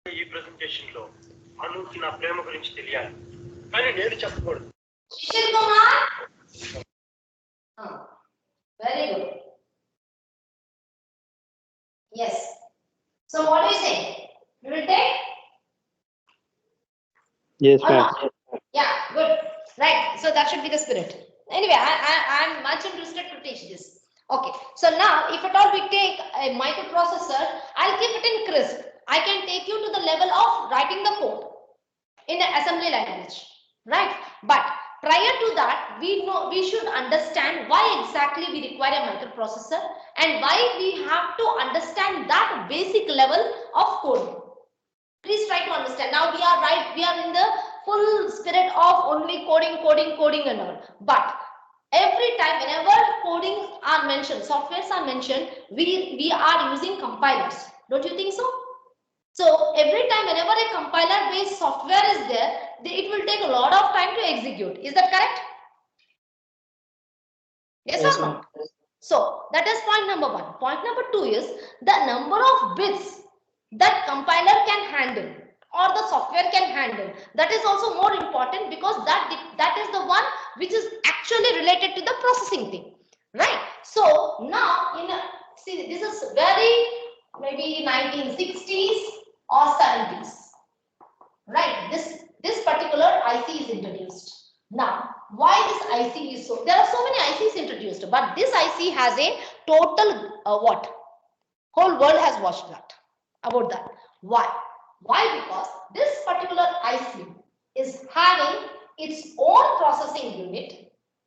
ఈ ప్రెజెంటేషన్ లో అనుకి నా ప్రేమ గురించి తెలియాలి కానీ నేను చెప్పకూడదు. Shishir Kumar. Very good. Yes. So what do you say? You will take? Yes, Or ma'am. not? Yeah, good. Right. So that should be the spirit. Anyway, I'm much interested to teach this. Okay. So now, if at all we take a microprocessor, I'll keep it in crisp. I can take you to the level of writing the code in the assembly language, right? But prior to that, we should understand why exactly we require a microprocessor and why we have to understand that basic level of coding. Please try to understand. Now we are in the full spirit of only coding and all. But every time whenever coding are mentioned, softwares are mentioned, we are using compilers. Don't you think so? So every time whenever a compiler based software is there, it will take a lot of time to execute. Is that correct? Yes or no? So that is point number 1. Point number 2 is the number of bits that compiler can handle or the software can handle. That is also more important because that is the one which is actually related to the processing thing, right? So now see, this is very maybe 1960s or 70s, right? This particular IC is introduced. Now why this IC is so, there are so many ICs introduced, but this IC has a total what whole world has watched that about that. Why? Because this particular IC is having its own processing unit.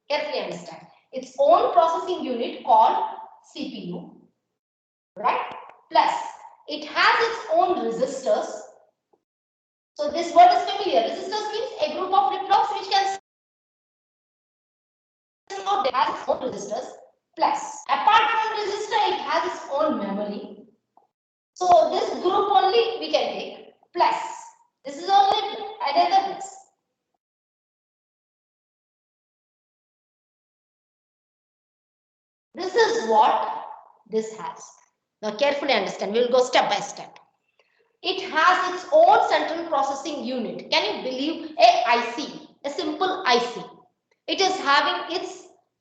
Carefully understand, its own processing unit called CPU, right? Plus it has its own resistors. So this word is familiar. Resistors means a group of flip-flops which can has its own resistors. Plus apart from resistor, it has its own memory. So this group only we can take. Plus this is only another plus. This is what this has. Now carefully understand. We will go step by step. It has its own central processing unit. Can you believe a IC, a simple IC? It is having its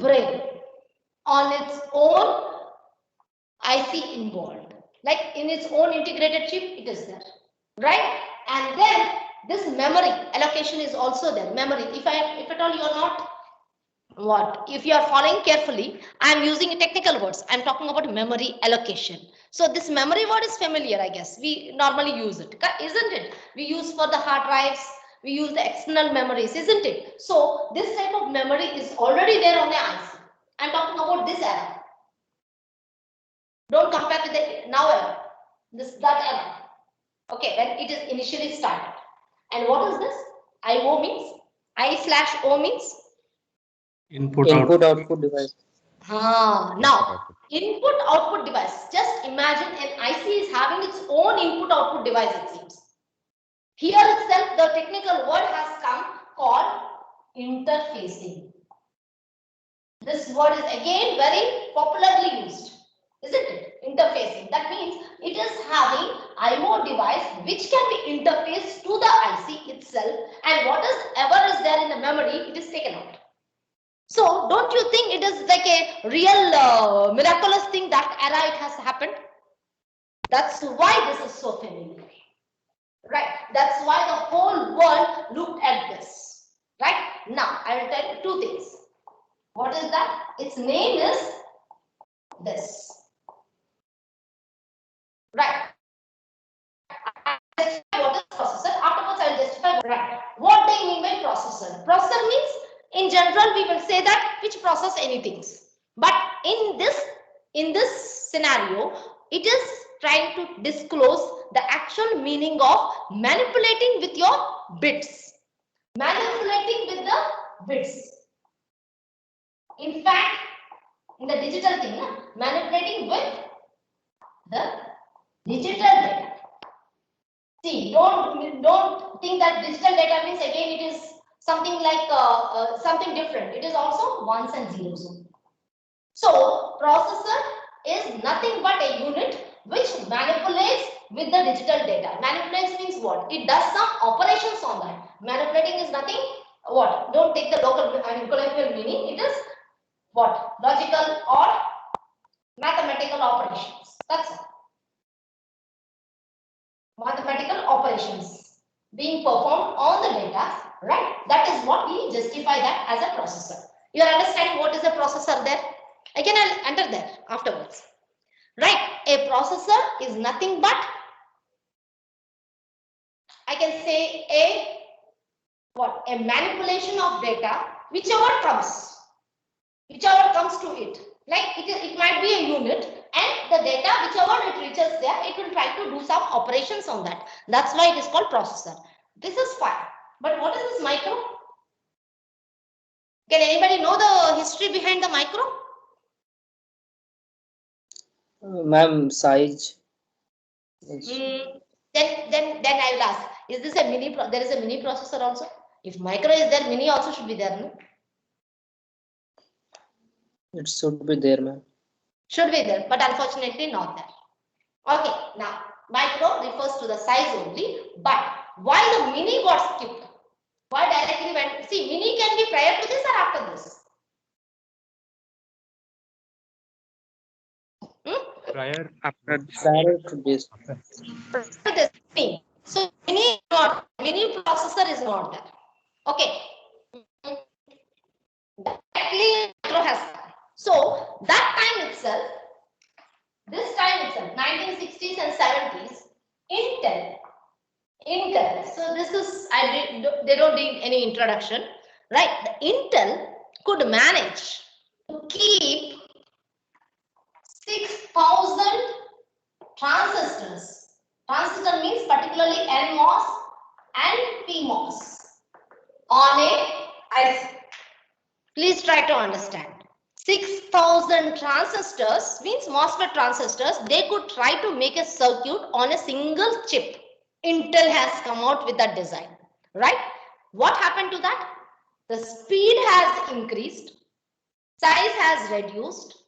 brain on its own IC involved. Like in its own integrated chip, it is there, right? And then this memory allocation is also there. Memory, if at all you are not if you are following carefully, I am using technical words. I am talking about memory allocation. So this memory word is familiar, I guess. We normally use it, isn't it? We use for the hard drives, we use the external memories, isn't it? So this type of memory is already there on the IC. I am talking about this era. Don't compare with the now era. That era. Okay, when it is initially started. And what is this? IO means I/O means Input output device. Now input output device. Just imagine an IC is having its own input output device, it seems. Here itself the technical word has come called interfacing. This word is again very popularly used, isn't it? Interfacing. That means it is having IO device which can be interfaced to the IC itself, and whatever is there in the memory, it is taken out. So don't you think it is like a real miraculous thing that era it has happened? That's why this is so familiar, right? That's why the whole world looked at this, right? Now I will tell you 2 things. What is that? Its name is this, right? What is processor? Afterwards I will justify. Right. What do you mean by processor? Processor means in general we will say that which process anything. But in this scenario, it is trying to disclose the actual meaning of manipulating with your bits. Manipulating with the bits. In fact, in the digital thing, manipulating with the digital data. See, don't think that digital data means again it is something like something different. It is also ones and zeros. So processor is nothing but a unit which manipulates with the digital data. Manipulation means what? It does some operations on that. Manipulating is nothing. What? Don't take the local colloquial meaning. It is what? Logical or mathematical operations. That's all. Mathematical operations being performed on the data, right? That is what we justify that as a processor. You understand what is a processor there? Again, I'll enter there afterwards. Right? A processor is nothing but, I can say, a manipulation of data, whichever comes to it. Like it might be a unit, and the data, whichever it reaches there, it will try to do some operations on that. That's why it is called processor. This is fine. But what is this micro? Can anybody know the history behind the micro? Ma'am, size. Then I will ask, is this a mini? There is a mini processor also. If micro is there, mini also should be there. No? It should be there, ma'am. Should be there, but unfortunately not there. Okay, now micro refers to the size only, but why the mini got skipped? Why directly went? See, mini can be prior to this or after this. Prior, after Prior to this. So mini processor is not there. Okay. Directly micro has come. So that time itself, this time itself, 1960s and 70s, Intel. So this is, they don't need any introduction, right? The Intel could manage to keep 6,000 transistors. Transistor means particularly NMOS and PMOS on a IC. Please try to understand. 6,000 transistors means MOSFET transistors. They could try to make a circuit on a single chip. Intel has come out with that design, right? What happened to that? The speed has increased, size has reduced.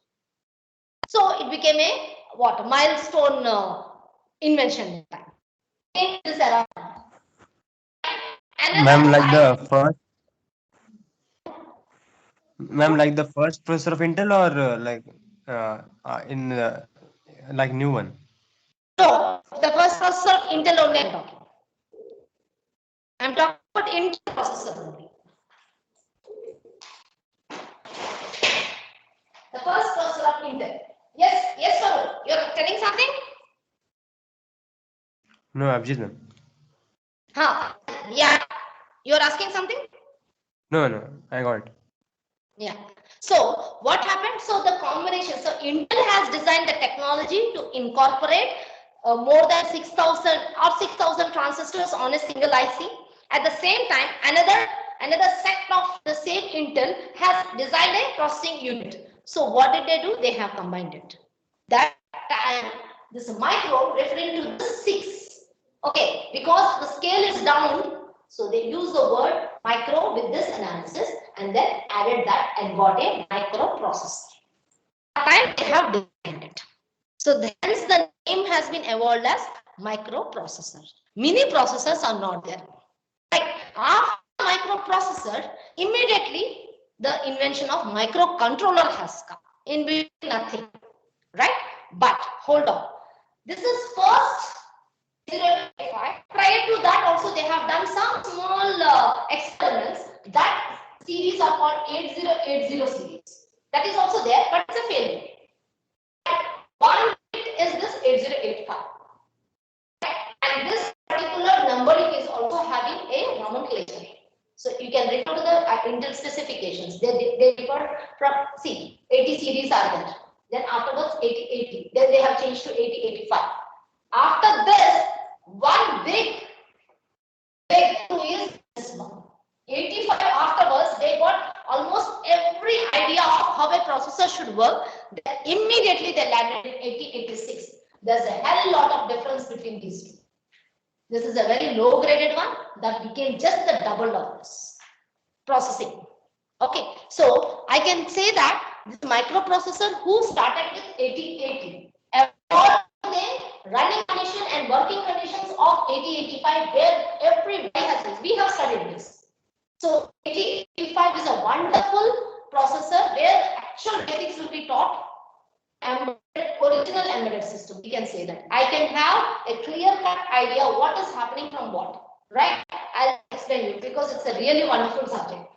So it became a what? Milestone invention. Ma'am, like the first processor of Intel, or like new one? No, the first processor Intel only I'm talking. I'm talking about Intel processor only. The first processor of Intel. Yes, sir. You're telling something? No, Abhijit, ma'am. Yeah. You're asking something? No, I got it. Yeah. So what happened? So the combination. So Intel has designed the technology to incorporate more than 6,000 or 6,000 transistors on a single IC. At the same time, another set of the same Intel has designed a processing unit. So what did they do? They have combined it. That time, this micro referring to the 6. Okay, because the scale is down, so they use the word micro with this analysis and then added that and got a microprocessor. That time they have designed it. So hence the name has been evolved as microprocessor. Mini processors are not there. Like after microprocessor, immediately the invention of microcontroller has come. In between nothing, right? But hold on. This is first 085. Prior to that also they have done some small experiments. That series are called 8080 series. That is also there, but it's a failure. One is this 8085. And this particular numbering is also having a nomenclature. So you can refer to the Intel specifications. They differ from 80 series are there. Then afterwards 8080. Then they have changed to 8085. After this, one big is this one. 85 afterwards, they got almost every idea of how a processor should work. Then immediately they landed in 8086. There's a hell lot of difference between these two. This is a very low graded one that became just the double of this processing. Okay, so I can say that this microprocessor who started with 8080 evolved in running condition and working conditions of 8085 where everybody has this. We have studied this. So 8085 is a wonderful processor where actual basics will be taught. Original embedded system, we can say that. I can have a clear-cut idea what is happening from what, right? I'll explain you because it's a really wonderful subject.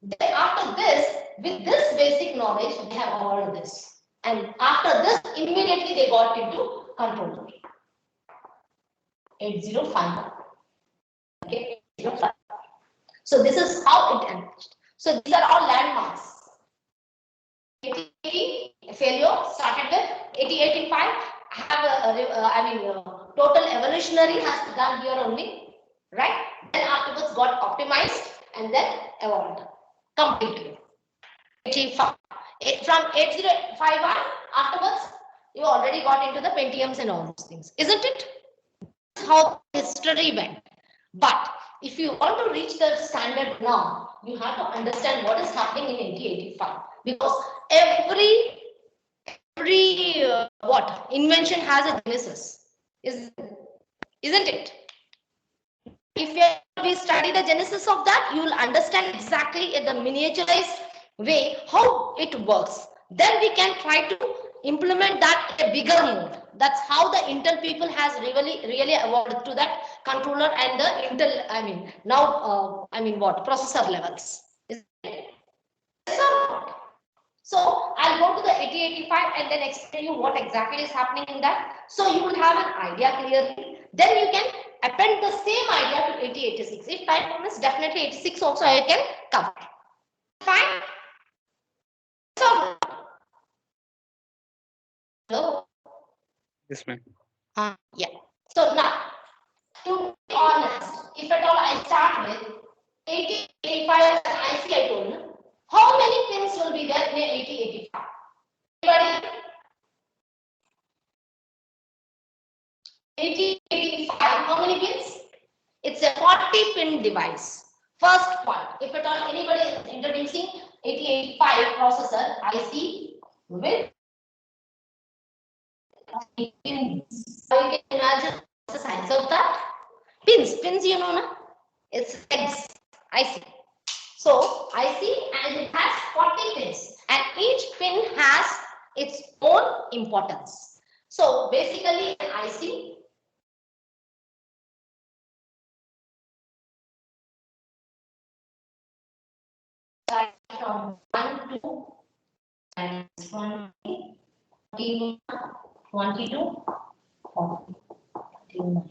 Then after this, with this basic knowledge, they have all this. And after this, immediately they got into controller. 8051. Okay, 8051. So this is how it emerged. So these are all landmarks. 8080 failure started with 8085. Total evolutionary has done here only, right? Then afterwards got optimized and then evolved completely. 85. From 8051 afterwards, you already got into the Pentiums and all those things, isn't it? That's how history went. But if you want to reach the standard now, you have to understand what is happening in 8085 because every what invention has a genesis, isn't it? If we study the genesis of that, you will understand exactly in the miniaturized way how it works. Then we can try to implement that in a bigger mode. That's how the Intel people has really evolved to that controller and the Intel. Processor levels. So I'll go to the 8085 and then explain you what exactly is happening in that. So you will have an idea clearly. Then you can append the same idea to 8086. If time permits, definitely 86 also I can cover. Fine. So, hello. Yes, ma'am. Yeah. So now, to be honest, if at all I start with 8085 as an IC I told you, how many pins will be there in 8085? Anybody? 8085, how many pins? It's a 40-pin device. First point, if at all anybody is introducing 8085 processor IC with pins, so you can imagine the size of that. Pins, you know, na? It's X IC. So IC and it has 40 pins, and each pin has its own importance. So basically, an IC from 1 to and 20, 22, 49.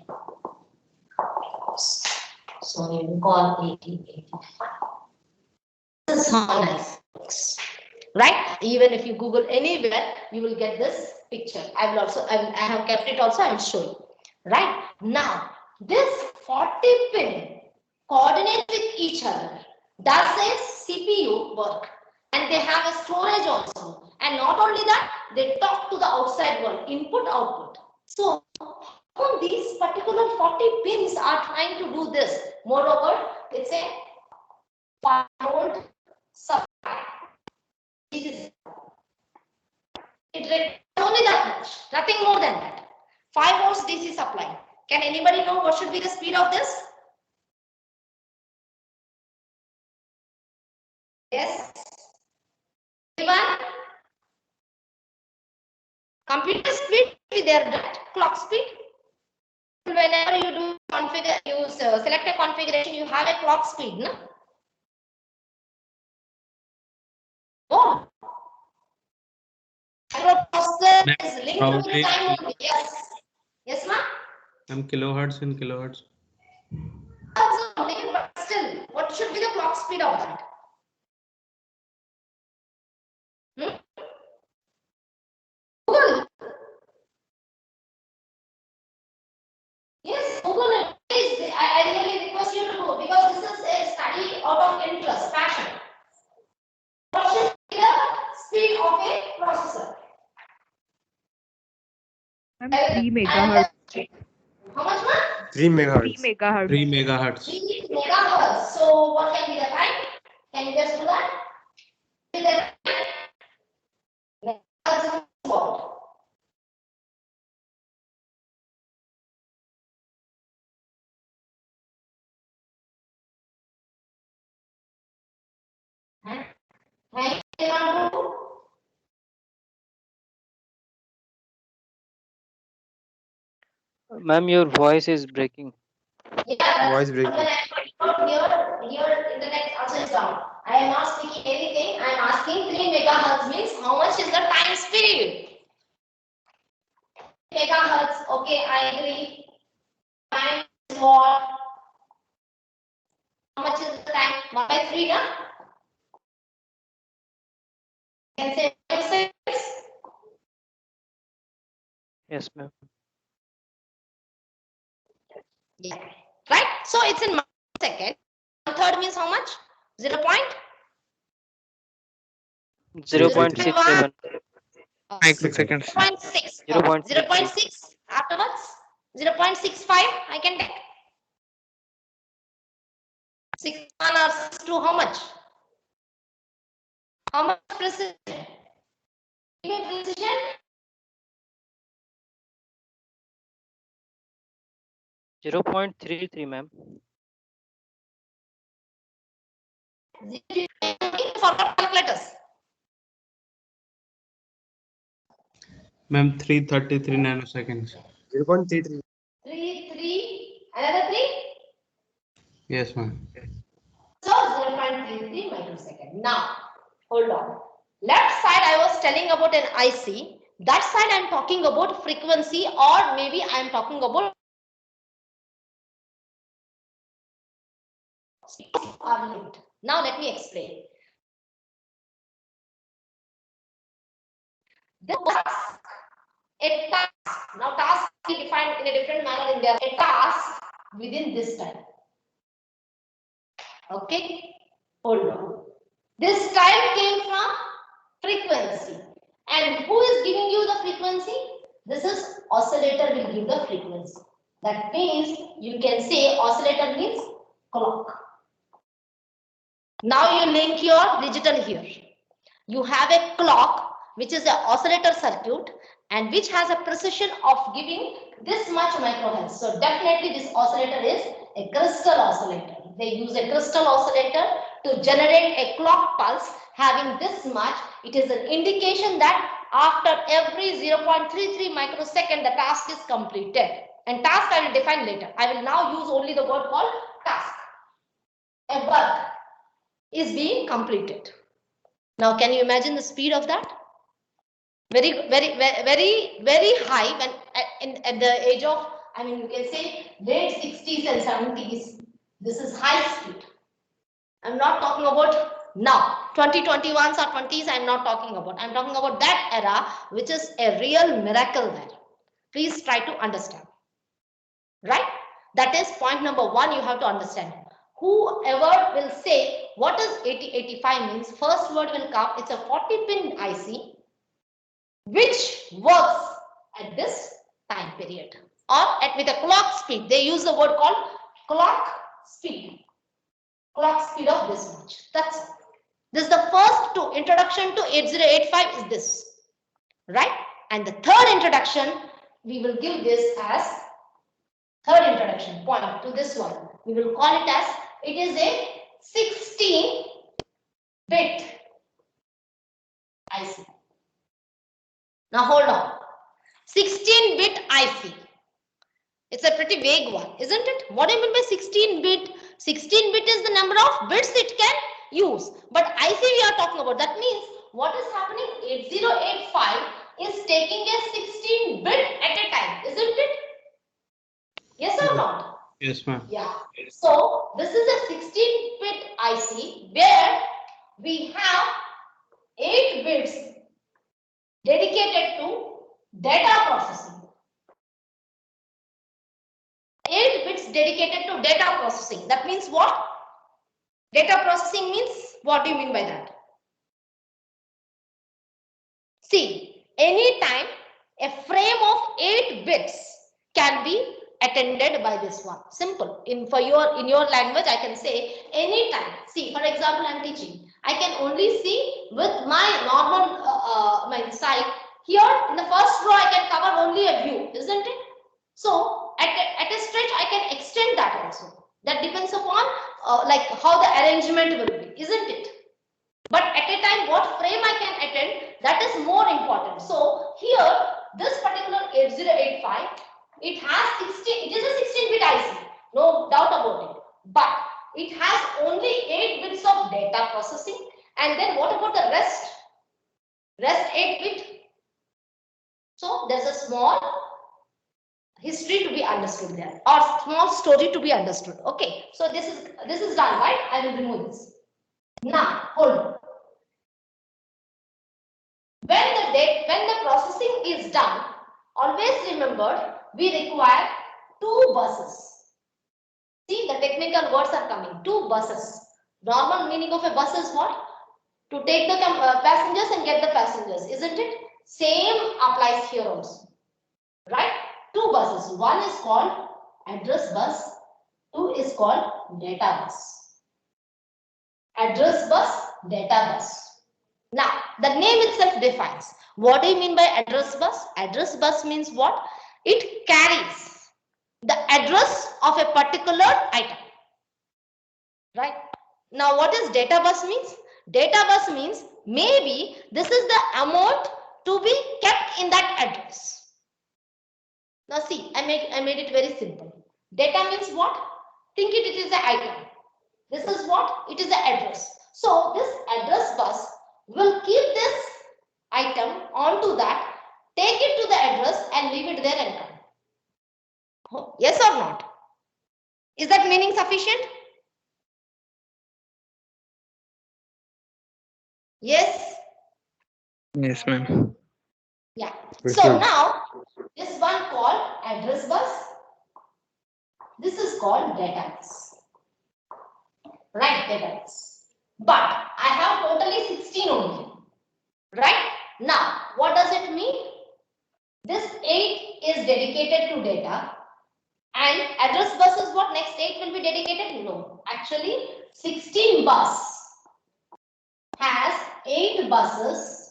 So you will call 8085. This is how nice it looks, right? Even if you Google anywhere, you will get this picture. I have kept it also. I will show you. Right now, this 40 pin coordinate with each other. Does a CPU work? And they have a storage also. And not only that, they talk to the outside world, input, output. So on these particular 40 pins are trying to do this. Moreover, it's a 5-volt supply. It only that much, nothing more than that. 5 volts DC supply. Can anybody know what should be the speed of this? Yes. Anyone? Computer speed be there, that clock speed. Whenever you do configure, you select a configuration, you have a clock speed, no? Oh. Microprocessor is linked to the time only. Yes. Yes, ma'am. Kilohertz in kilohertz. But still, what should be the clock speed of that? Google. Yes, Google it. Please, I really request you to do because this is a study out of interest, passion. What should be the speed of a processor? 3 megahertz. How much, ma'am? 3 3 megahertz. megahertz. 3 megahertz. 3 megahertz. So what can be the time? Can you guess do that? Megahertz is what? Thank you. Ma'am, your voice is breaking. Yeah, Voice breaking. Here internet also is down. I am not speaking anything. I am asking 3 megahertz means how much is the time speed? Megahertz. Okay, I agree. Time is what? How much is the time? 1 by 3, na? Can say 5 seconds. Yes, ma'am. Yeah. Right? So it's in second. 1/3 means how much? 0. 0.67. Microseconds. 0.6. 0.63. 0.6 afterwards. 0.65 I can take. 6 1 or 6 2 how much? How much precision? Give me precision. 0.33, ma'am. For calculators. Ma'am, 333 nanoseconds. 0.33. 3 another 3. Yes, ma'am. So 0.33 microsecond. Now hold on. Left side I was telling about an IC. That side I am talking about frequency, or maybe I am talking about are linked. Now let me explain. This task, a task. Now task is defined in a different manner in there. A task within this time. Okay, hold on. This time came from frequency. And who is giving you the frequency? This is oscillator will give the frequency. That means you can say oscillator means clock. Now you link your digital here. You have a clock which is an oscillator circuit and which has a precision of giving this much microhertz. So definitely this oscillator is a crystal oscillator. They use a crystal oscillator to generate a clock pulse having this much. It is an indication that after every 0.33 microsecond the task is completed. And task I will define later. I will now use only the word called task. A work is being completed. Now can you imagine the speed of that? Very high when at the age of, I mean, you can say late 60s and 70s. This is high speed. I'm not talking about now 2021s or 20s. I'm not talking about. I'm talking about that era, which is a real miracle there. Please try to understand. Right? That is point number 1. You have to understand. Whoever will say what is 8085 means, first word will come. It's a 40-pin IC which works at this time period or with a clock speed. They use the word called clock speed. Clock speed of this much. That's it. This is the first introduction to 8085 is this, right? And the third introduction we will give this as third introduction point to this one. We will call it as it is a 16-bit IC. Now hold on. 16-bit IC. It's a pretty vague one, isn't it? What do you mean by 16-bit? 16-bit is the number of bits it can use. But IC we are talking about. That means what is happening? 8085 is taking a 16-bit at a time, isn't it? Yes or not? Yes, ma'am. Yeah. So this is a 16-bit IC where we have 8 bits dedicated to data processing. 8 bits dedicated to data processing. That means what? Data processing means, what do you mean by that? See, anytime a frame of 8 bits can be attended by this one. Simple. In your language, I can say anytime. See, for example, I am teaching. I can only see with my normal my sight. Here in the first row, I can cover only a view, isn't it? So at a stretch, I can extend that also. That depends upon like how the arrangement will be, isn't it? But at a time, what frame I can attend, that is more important. So here, this particular 8085, it has 16, it is a 16-bit IC, no doubt about it. But it has only 8 bits of data processing. And then what about the rest? Rest 8 bit. So there's a small history to be understood there, or small story to be understood. Okay, so this is done, right? I will remove this. Now hold on. When the processing is done, always remember we require 2 buses. See, the technical words are coming. 2 buses. Normal meaning of a bus is what? To take the passengers and get the passengers, isn't it? Same applies here also, right? 2 buses. One is called address bus. 2 is called data bus. Address bus, data bus. Now, the name itself defines. What do you mean by address bus? Address bus means what? It carries the address of a particular item. Right? Now, what is data bus means? Data bus means maybe this is the amount to be kept in that address. Now, see, I made it very simple. Data means what? Think it is the item. This is what? It is the address. So, this address bus will keep this item onto that, take it to the address and leave it there and come. Yes or not? Is that meaning sufficient? Yes? Yes, ma'am. Yeah. So now, this one called address bus. This is called data bus. Right, data bus. But I have totally 16 only. Right? Now, what does it mean? This 8 is dedicated to data. And address bus is what? Next 8 will be dedicated? No. Actually, 16 bus has 8 buses.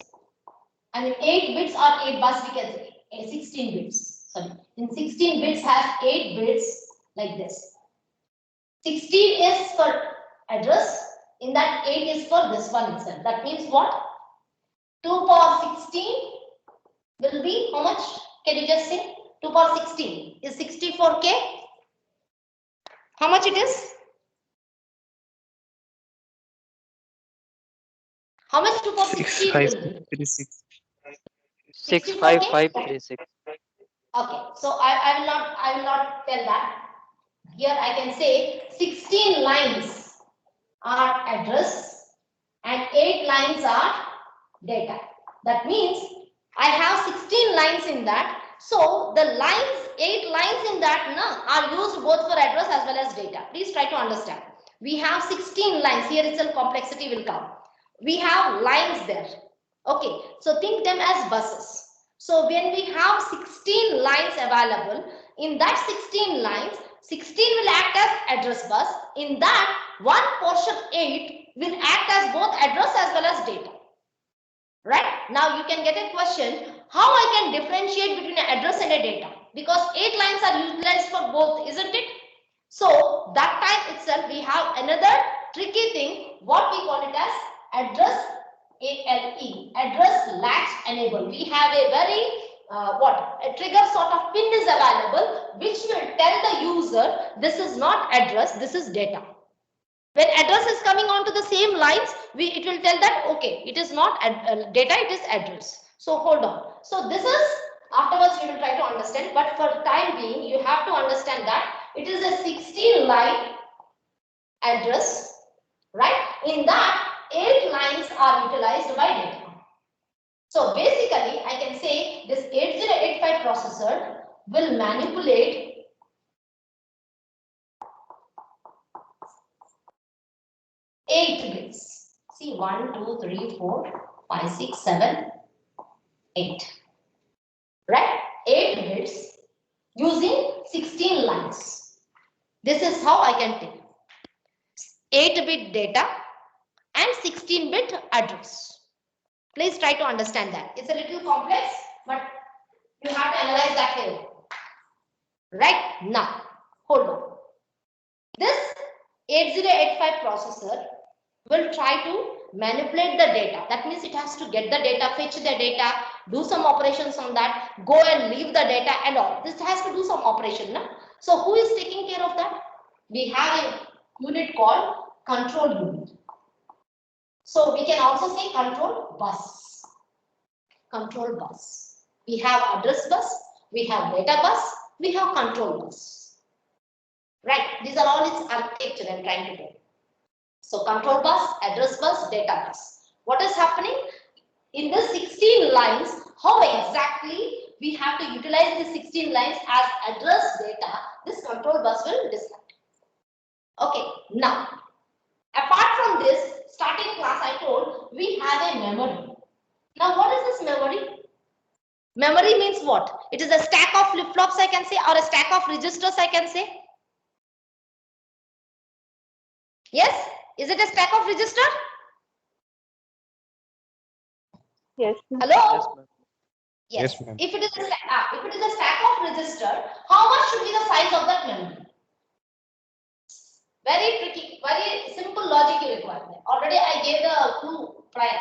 I mean 8 bits or 8 bus we can say. 16 bits. Sorry. In 16 bits has 8 bits like this. 16 is for address. In that 8 is for this one itself. That means what? 2 power 16 will be how much? Can you just say? 2 power 16 is 64K. How much it is? How much 2 power 16 will be? 65536. 65536. Okay, so I will not tell that. Here I can say 16 lines are address and 8 lines are data. That means I have 16 lines in that. So the lines, 8 lines in that are used both for address as well as data. Please try to understand. We have 16 lines. Here itself complexity will come. We have lines there. Okay, so think them as buses. So when we have 16 lines available, in that 16 lines, 16 will act as address bus. In that, one portion 8 will act as both address as well as data. Right? Now you can get a question, how I can differentiate between an address and a data? Because 8 lines are utilized for both, isn't it? So that time itself we have another tricky thing, what we call it as address ALE, address latch enable. We have a very a trigger sort of pin is available which will tell the user this is not address, this is data. When address is coming onto the same lines, it will tell that okay, it is not data, it is address. So hold on. So this is afterwards we will try to understand, but for time being you have to understand that it is a 16 line address, right? In that 8 lines are utilized by data. So basically I can say this 8085 processor will manipulate 8 bits. See 1, 2, 3, 4, 5, 6, 7, 8. Right? 8 bits using 16 lines. This is how I can take 8-bit data and 16-bit address. Please try to understand that. It's a little complex, but you have to analyze that here. Right? Now, hold on. This 8085 processor will try to manipulate the data. That means it has to get the data, fetch the data, do some operations on that, go and leave the data and all. This has to do some operation. No? So who is taking care of that? We have a unit called control unit. So we can also say control bus. Control bus. We have address bus, we have data bus, we have control bus. Right? These are all its architecture I'm trying to do. So control bus, address bus, data bus. What is happening? In the 16 lines, how exactly we have to utilize the 16 lines as address data, this control bus will decide. Okay, now, apart from this, starting class I told, we have a memory. Now what is this memory? Memory means what? It is a stack of flip-flops I can say, or a stack of registers I can say. Yes? Is it a stack of register? Yes. Hello? Yes, ma'am. Yes. Yes, ma'am. If it is a stack of register, how much should be the size of that memory? Very tricky, very simple logic you require. Already I gave the clue prior.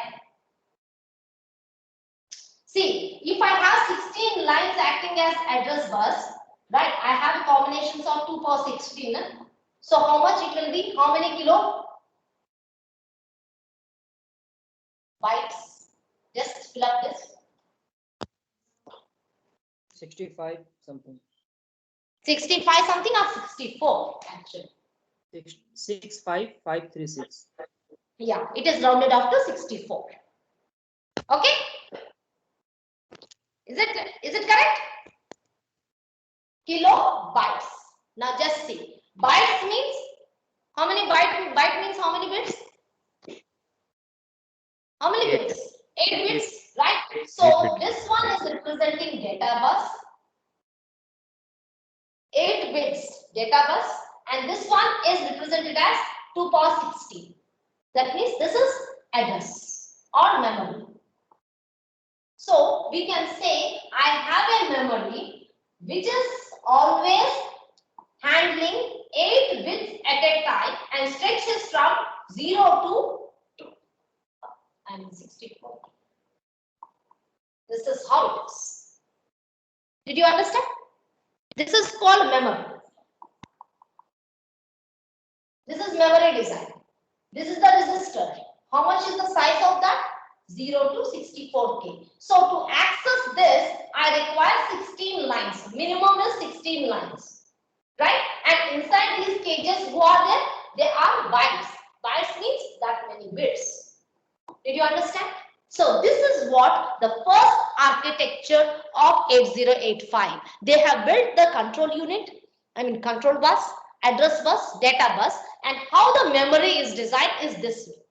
See, if I have 16 lines acting as address bus, right? I have combinations of 2 power 16. So how much it will be? How many kilo bytes? Just fill up this. 65 something. 65 something or 64 actually. 65536. Yeah, it is rounded off to 64. Okay? Is it correct? Kilobytes. Now just see. Bytes means how many byte means how many bits? How many Eight. bits? 8 bits, right? So this one is representing data bus. 8 bits data bus, and this one is represented as 2 power 16. That means this is address or memory. So we can say I have a memory which is always handling 8 bits at a time and stretches from 0 to 64. This is how it is. Did you understand? This is called memory. This is memory design. This is the register. How much is the size of that? 0 to 64K. So to access this, I require 16 lines. Minimum is 16 lines. Right? And inside these cages, who are there? They are bytes. Bytes means that many bits. Did you understand? So this is what the first architecture of 8085. They have built the control unit, control bus, address bus, data bus, and how the memory is designed is this way.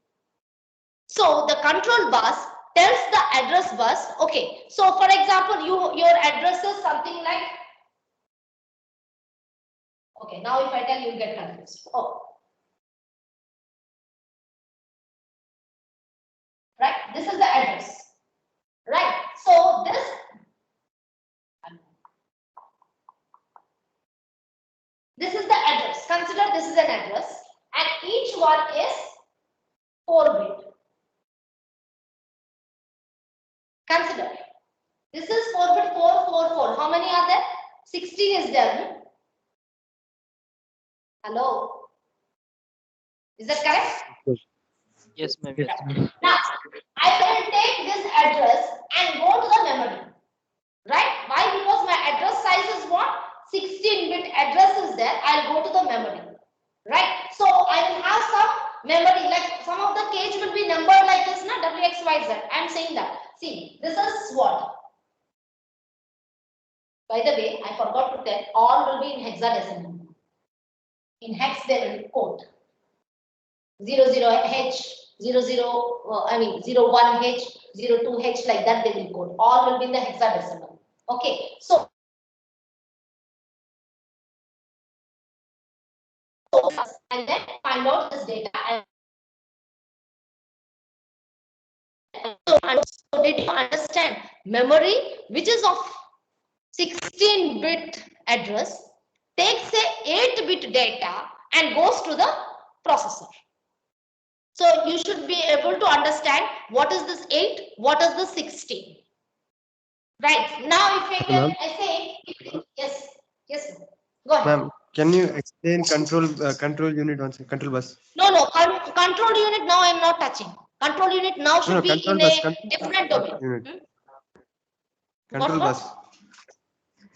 So the control bus tells the address bus, okay, so for example, your address is something like, okay, now if I tell you get confused. Oh. Right, this is the address. Right, so this is the address. Consider this is an address, and each one is 4-bit. Consider this is 4-bit 444. How many are there? 16 is there. Hello, is that correct? Yes, ma'am. Yes, Yes. ma'am. Now I will take this address and go to the memory. Right? Why? Because my address size is what? 16-bit address is there. I'll go to the memory. Right? So I will have some memory, like some of the cage will be numbered like this, na? WXYZ. I'm saying that. See, this is what? By the way, I forgot to tell, all will be in hexadecimal. In hex, they will code 00H, 01H, 02H, like that they will code. All will be in the hexadecimal. Okay, so and then find out this data. So did you understand? Memory, which is of 16-bit address, takes a 8-bit data and goes to the processor. So you should be able to understand what is this 8, what is the 16. Right. Now if I Ma'am. say, yes, yes, go ahead. Ma'am, can you explain control unit once? Control bus. No, control unit now I am not touching. Control unit now should No, be control in bus. a different domain. Unit. Hmm? Control What? bus.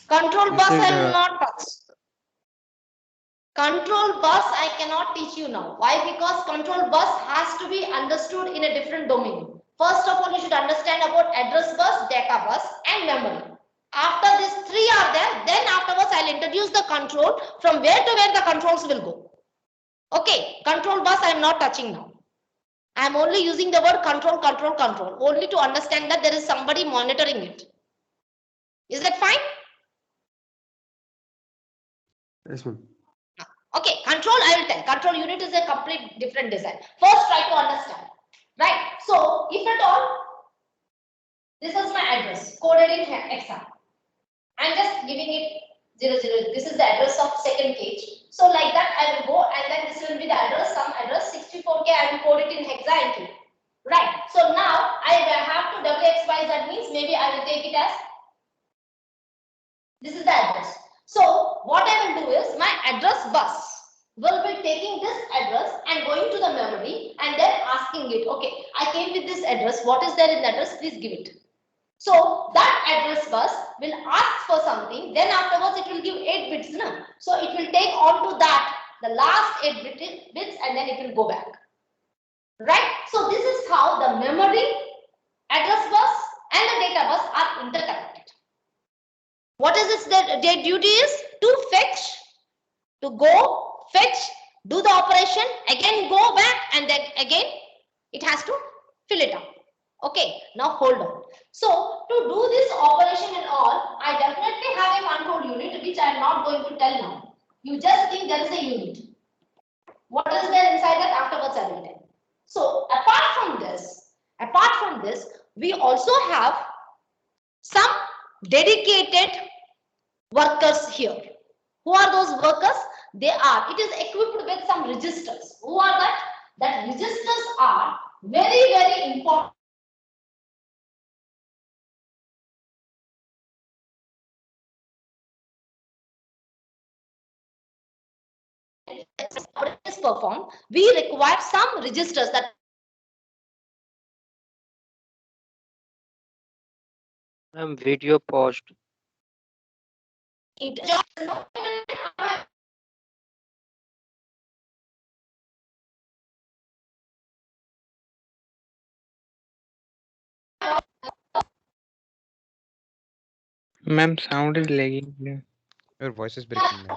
Control You bus said, I will not touch. Control bus I cannot teach you now. Why? Because control bus has to be understood in a different domain. First of all, you should understand about address bus, data bus, and memory. After these three are there, then afterwards I'll introduce the control from where to where the controls will go. Okay, control bus I am not touching now. I am only using the word control, only to understand that there is somebody monitoring it. Is that fine? Yes, ma'am. Okay, control I will tell. Control unit is a complete different design. First try to understand. Right. So if at all, this is my address coded in hexadecimal. I'm just giving it 00. This is the address of second cage. So like that I will go and then this will be the address, some address 64K. I will code it in hexa and key. Right. So now I have to WXY. That means maybe I will take it as this is the address. So what I will do is my address bus will be taking this address and going to the memory and then asking it, okay, I came with this address. What is there in the address? Please give it. So that address bus will ask for something. Then afterwards it will give 8 bits. No? So it will take on to that the last 8 bits and then it will go back. Right. So this is how the memory, address bus and the data bus are interconnected. What is its their duty is to fetch, to go, fetch, do the operation, again go back and then again it has to fill it up. Okay, now hold on. So to do this operation and all, I definitely have a control unit which I am not going to tell now. You just think there is a unit. What is there inside that? Afterwards I will tell. So apart from this, we also have some dedicated workers here. Who are those workers? It is equipped with some registers. Who are that? That registers are very, very important. Is performed, we require some registers that Video paused. Ma'am, sound is lagging here. Your voice is breaking, ma'am.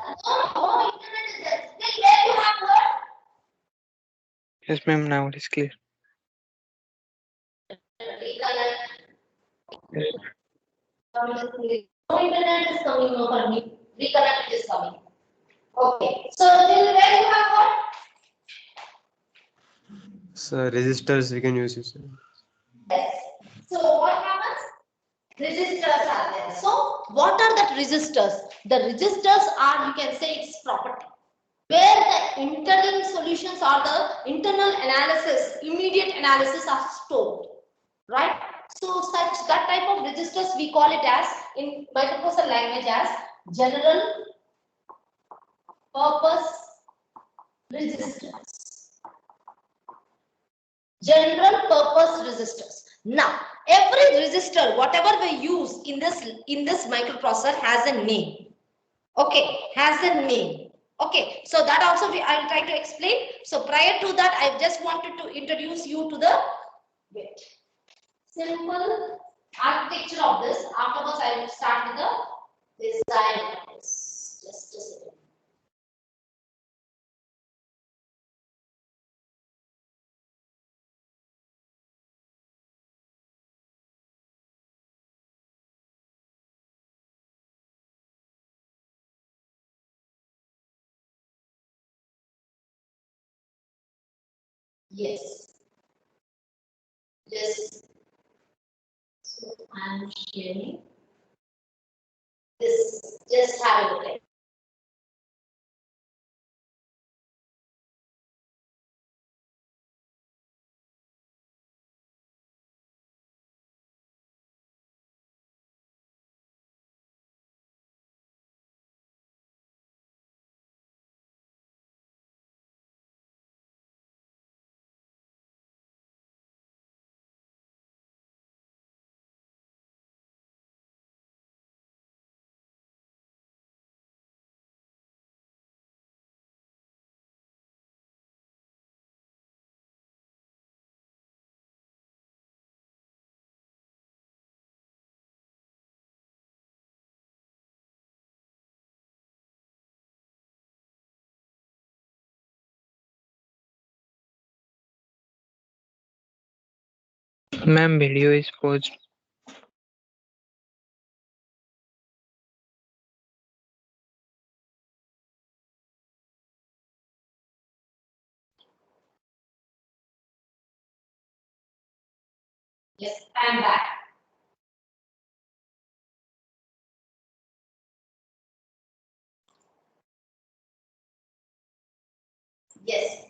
Yes, ma'am, now it is clear. Yes. No internet is coming over me. Reconnect is coming. Okay. So till where you have what? So registers we can use. Yes. So what happens? Registers are there. So what are the registers? The registers are, you can say, its property. Where the internal solutions or the internal analysis, immediate analysis are stored. Right? So that type of registers we call it as, in microprocessor language, as general purpose registers. General purpose registers. Now, every register, whatever we use in this microprocessor, has a name. Okay, has a name. Okay, so that also I will try to explain. So prior to that, I just wanted to introduce you to the simple architecture of this. Afterwards, I will start with the design of this. Just a second. Yes. So I'm sharing this. Just have a look at it. Ma'am, video is paused. Yes, I am back. Yes.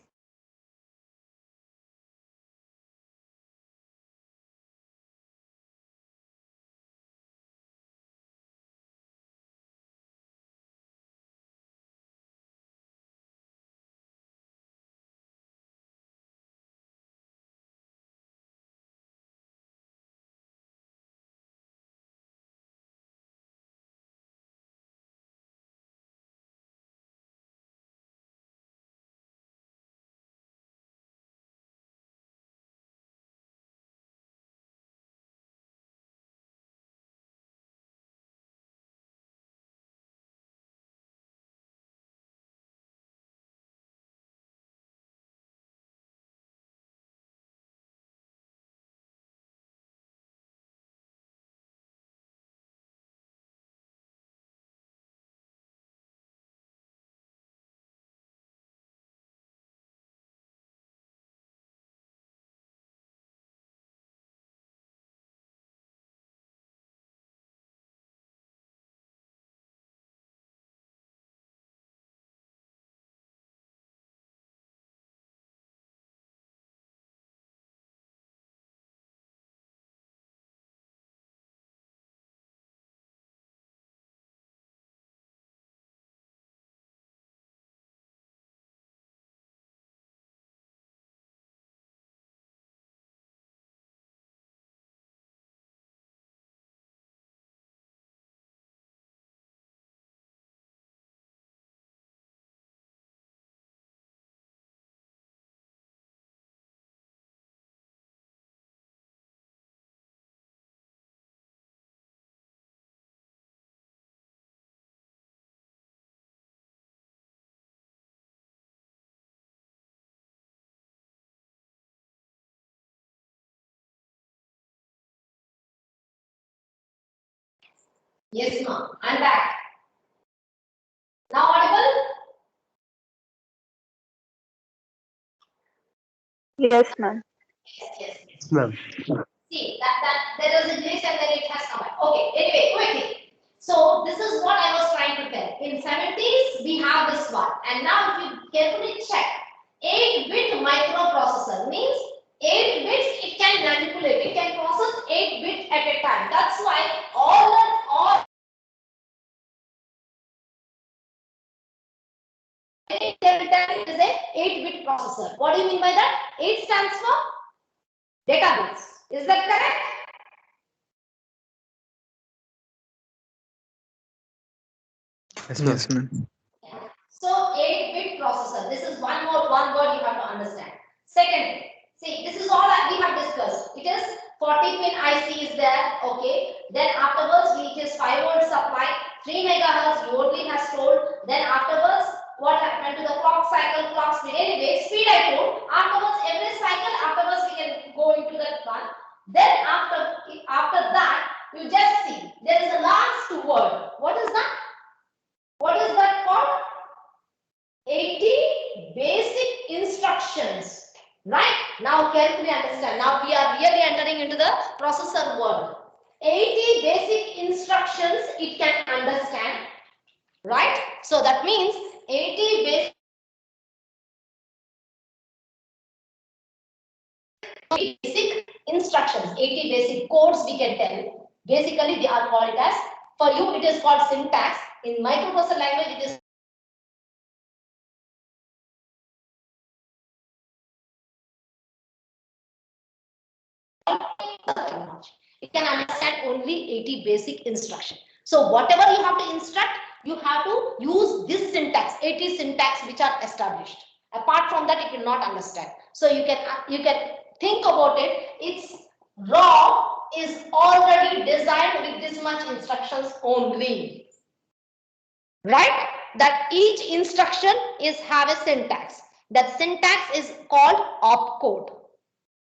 Yes, ma'am. I'm back. Now audible? Yes, ma'am. Yes. Ma'am. See that there was a glitch and then it has come back. Okay. Anyway, quickly. So this is what I was trying to tell. In 70s we have this one, and now if you carefully check, 8-bit microprocessor means 8 bits it can manipulate. It can process 8 bits at a time. That's why all it is a 8-bit processor. What do you mean by that? 8 stands for data bits. Is that correct? Yes, ma'am. So 8-bit processor. This is one word you have to understand. Second, see, this is all that we have discussed. It is 40-pin IC is there. Okay. Then afterwards, it is 5-volt supply. 3 megahertz Yodlee has told. Then afterwards, what happened to the clock cycle, clock speed? Anyway, speed I told. Afterwards, every cycle, afterwards we can go into that one. Then after that, you just see there is a last word. What is that? What is that called? 80 basic instructions. Right? Now carefully understand. Now we are really entering into the processor world. 80 basic instructions it can understand. Right? So that means 80 basic instructions, 80 basic codes we can tell. Basically, they are called as, for you it is called syntax. In microprocessor language, it is it can understand only 80 basic instruction. So whatever you have to instruct, you have to use this syntax, 80 syntax which are established. Apart from that, it will not understand. So you can think about it. Its ROM is already designed with this much instructions only. Right? That each instruction is have a syntax. That syntax is called opcode.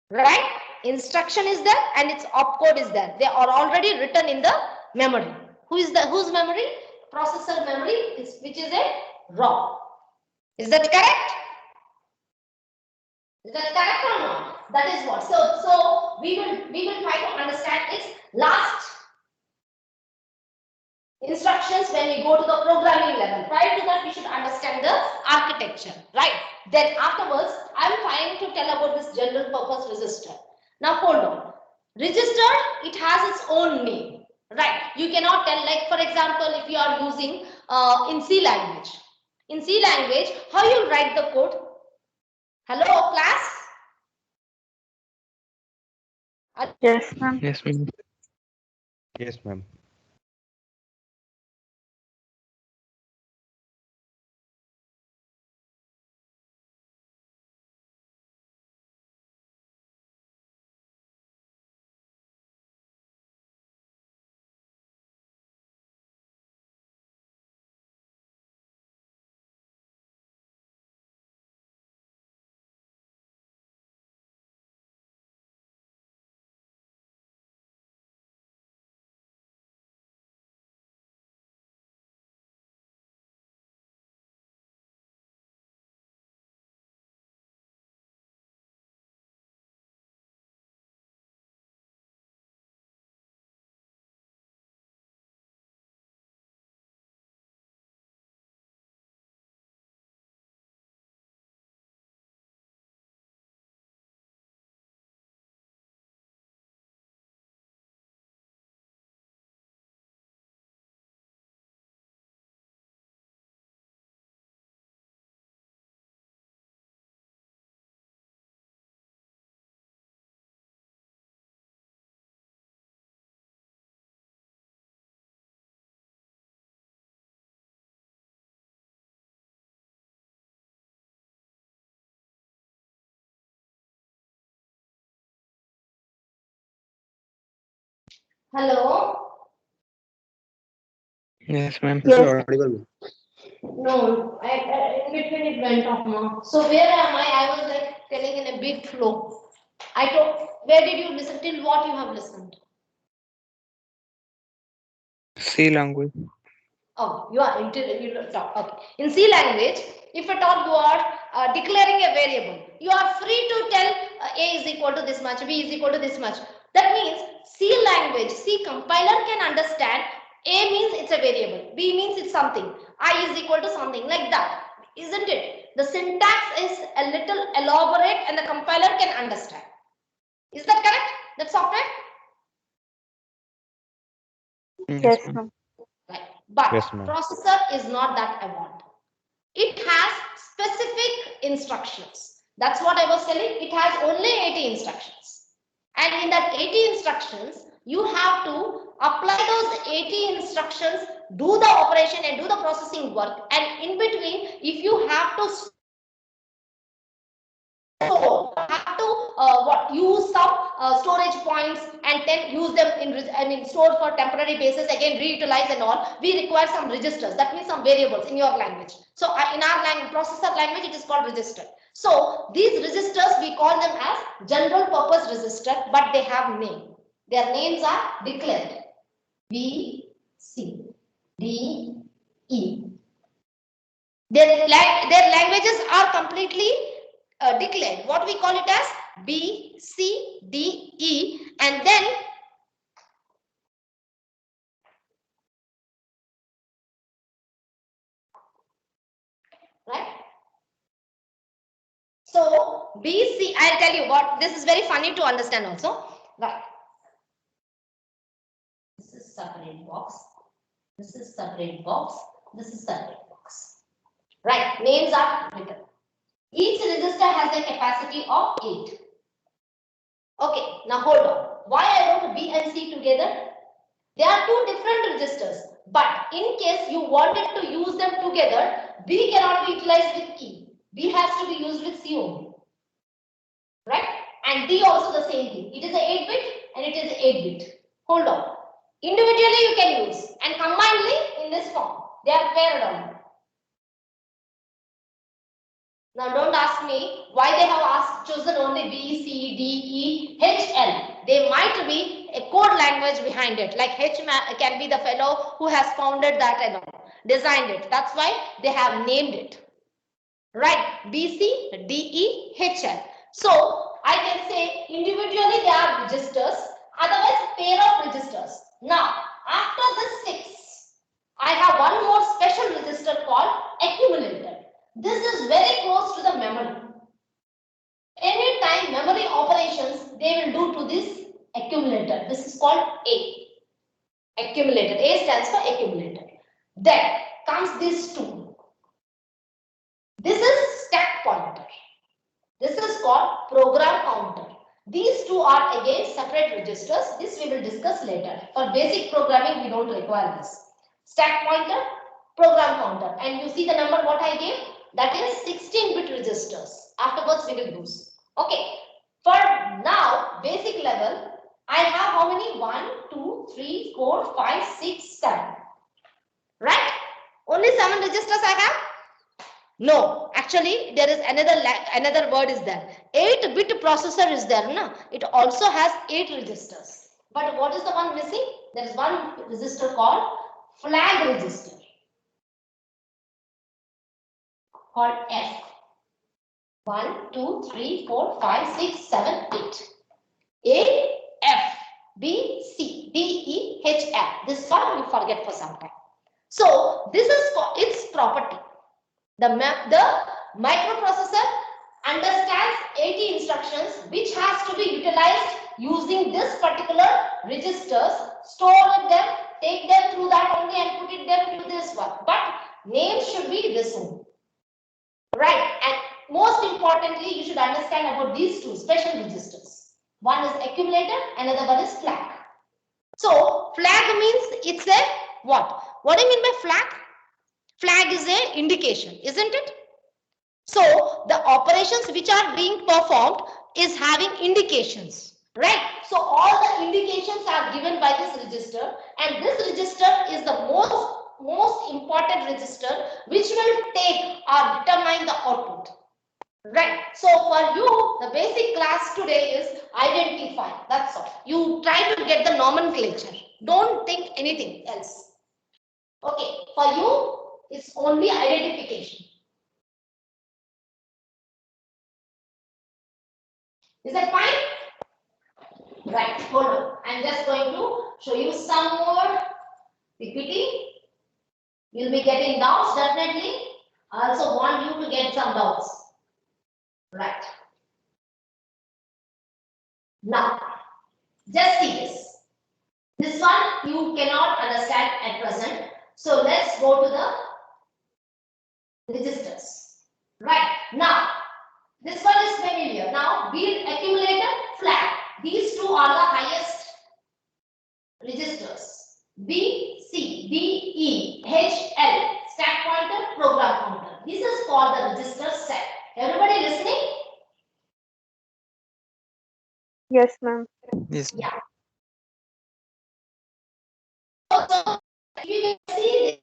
Right? Instruction is there and its opcode is there. They are already written in the memory. Whose memory? Processor memory, which is a ROM. Is that correct? Is that correct or not? That is what. So we will try to understand its last instructions when we go to the programming level. Prior to that, we should understand the architecture, right? Then afterwards, I am trying to tell about this general purpose register. Now hold on. Register, it has its own name, right? You cannot tell, like for example, if you are using in C language. In C language, how you write the code? Hello, class? Yes, ma'am. Yes, ma'am. Yes, ma'am. Hello? Yes, ma'am. Yes. No, in between it went off now. So where am I? I was like telling in a big flow. I told, where did you listen till what you have listened? C language. Oh, you talk. Okay. In C language, if at all you are declaring a variable, you are free to tell A is equal to this much, B is equal to this much. That means C language, C compiler can understand A means it's a variable, B means it's something, I is equal to something like that. Isn't it? The syntax is a little elaborate and the compiler can understand. Is that correct? That software? Yes, Yes, ma'am. ma'am. Right. But Yes, ma'am. processor is not that I want. It has specific instructions. That's what I was telling. It has only 80 instructions. And in that 80 instructions, you have to apply those 80 instructions, do the operation and do the processing work. And in between, if you have to have to use some storage points and then use them in store for temporary basis, again reutilize and all, we require some registers. That means some variables in your language. So in our processor language, it is called register. So these registers, we call them as general purpose register, but they have name. Their names are declared. B, C, D, E. Their languages are completely declared. What we call it as B, C, D, E, and then right. So B, C, I'll tell you what, this is very funny to understand also. Right. This is separate box. This is separate box. This is separate box. Right. Names are written. Each register has a capacity of 8. Okay, now hold on. Why I wrote B and C together? They are two different registers, but in case you wanted to use them together, B cannot be utilized with E. B has to be used with C only. Right? And D also the same thing. It is a 8-bit and it is a 8-bit. Hold on. Individually you can use and combinedly in this form. They are paired on. Now don't ask me why they have chosen only B, C, D, E, H, L. There might be a code language behind it. Like can be the fellow who has founded that and all, designed it. That's why they have named it. Right? B, C, D, E, H, L. So I can say individually they are registers, otherwise pair of registers. Now after the 6, I have one more special register called accumulator. This is very close to the memory. Anytime memory operations they will do to this accumulator. This is called A. Accumulator. A stands for accumulator. Then comes these two. This is stack pointer. This is called program counter. These two are again separate registers. This we will discuss later. For basic programming, we don't require this. Stack pointer, program counter. And you see the number what I gave? That is 16-bit registers. Afterwards, we will use. Okay. For now, basic level, I have how many? 1, 2, 3, 4, 5, 6, 7. Right? Only 7 registers I have? No, actually there is another word is there. 8-bit processor is there. No? It also has 8 registers. But what is the one missing? There is one register called flag register called F. 1, 2, 3, 4, 5, 6, 7, 8. A, F, B, C, D, E, H, F. This one we forget for some time. So this is its property. The microprocessor understands 80 instructions which has to be utilized using this particular registers, store them, take them through that only and put it them to this one. But name should be this one. Right. And most importantly, you should understand about these two special registers. One is accumulator, another one is flag. So flag means it's a what? What do you mean by flag? Flag is a indication, isn't it? So the operations which are being performed is having indications, right? So all the indications are given by this register, and this register is the most important register which will take or determine the output. Right. So for you, the basic class today is identify. That's all. You try to get the nomenclature. Don't think anything else. Okay. For you, it's only identification. Is that fine? Right. Hold on. I'm just going to show you some more PPT. You'll be getting doubts definitely. I also want you to get some doubts. Right. Now, just see this. This one you cannot understand at present. So let's go to the registers. Right. Now, this one is familiar. Now, be accumulator, flag. These two are the highest registers. B, C, D, E, H, L. Stack pointer, program counter. This is called the register set. Everybody listening? Yes, ma'am. Yes. Yeah. So, if you can see,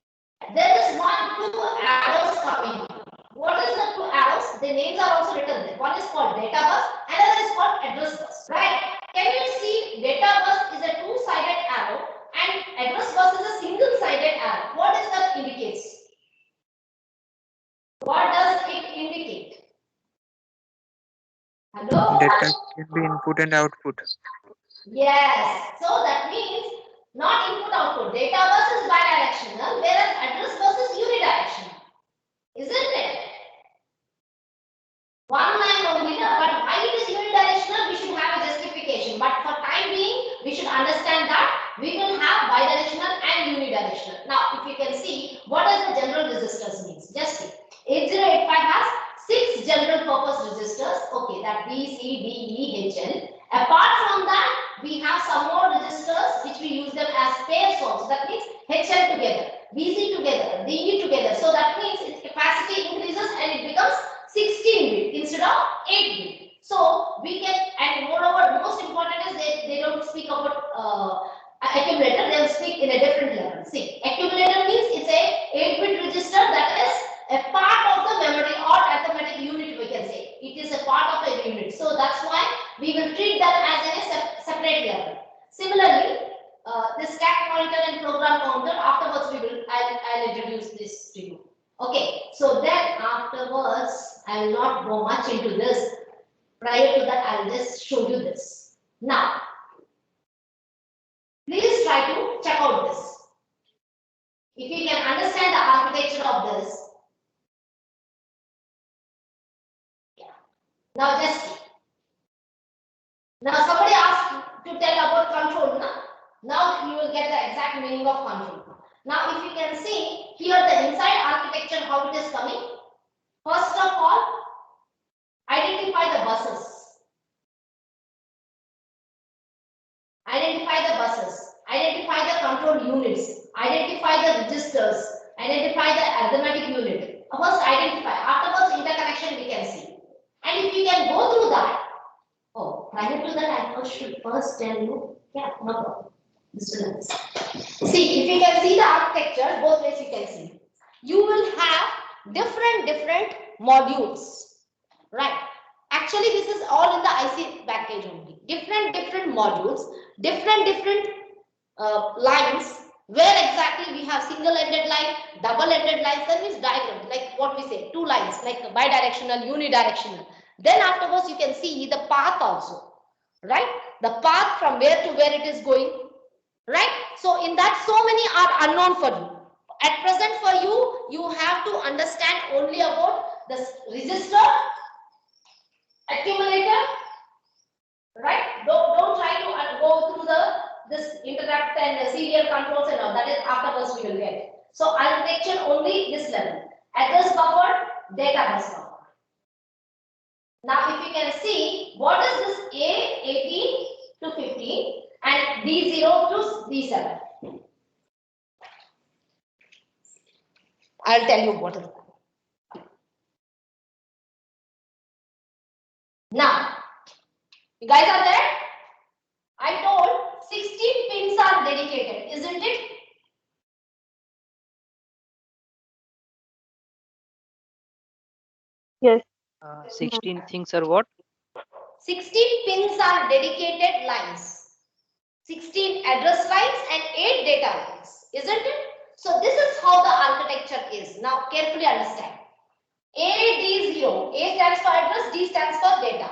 there is 1, 2 arrows coming. What is the 2 arrows? The names are also written there. One is called data bus, another is called address bus. Right? Can you see data bus is a 2-sided arrow and address bus is a single-sided arrow. What does that indicate? What does it indicate? Hello? Data can be input and output. Yes. So that means not input output. Data bus is bidirectional, whereas address bus is unidirectional. Isn't it? One line only, but why it is unidirectional, we should have a justification. But for time being, we should understand that we will have bidirectional and unidirectional. Now, if you can see, what does the general registers means? Just see. 8085 has 6 general purpose registers. Okay, that B, C, D, E, H, L. Apart from that, we have some more registers which we use them as pairs also. That means HL together, BC together, DE together. So that means its capacity increases and it becomes 16-bit instead of 8-bit. So we can, and moreover, most important is they don't speak about accumulator, they will speak in a different level. See, accumulator means it's a 8-bit register that is a part of the memory or arithmetic unit that's why we will treat them as in a separate level. Similarly, this stack pointer and program counter, afterwards I'll introduce this to you. Okay, so then afterwards I will not go much into this. Prior to that, I will just show you this. Now, please try to check out this. If you can understand the architecture of this. Yeah. Now just see. Now somebody asked to tell about control. Now you will get the exact meaning of control. Now if you can see here the inside architecture, how it is coming. First of all, identify the buses. Identify the buses. Identify the control units. Identify the registers. Identify the arithmetic unit. First identify. Afterwards interconnection we can see. And if you can go through that. Oh, prior to that I should first tell you. Yeah, no problem. See, if you can see the architecture, both ways you can see. You will have different modules. Right. Actually, this is all in the IC package only. Different modules, different lines. Where exactly we have single-ended line, double-ended lines. That means diagram, like what we say, two lines, like bidirectional, unidirectional. Then afterwards, you can see the path also, right? The path from where to where it is going, right? So in that, so many are unknown for you. At present, for you, you have to understand only about the resistor, accumulator, right? Don't try to go through this interrupt and the serial controls and all. That is afterwards we will get. So architecture only this level. Address buffer, data bus buffer. Now if you can see what is this A18 to 15 and D0 to D7. I'll tell you what is that. Now, you guys are there? I told 16 pins are dedicated, isn't it? Yes. 16 things are what? 16 pins are dedicated lines. 16 address lines and 8 data lines, isn't it? So this is how the architecture is. Now carefully understand. AD0, A stands for address, D stands for data.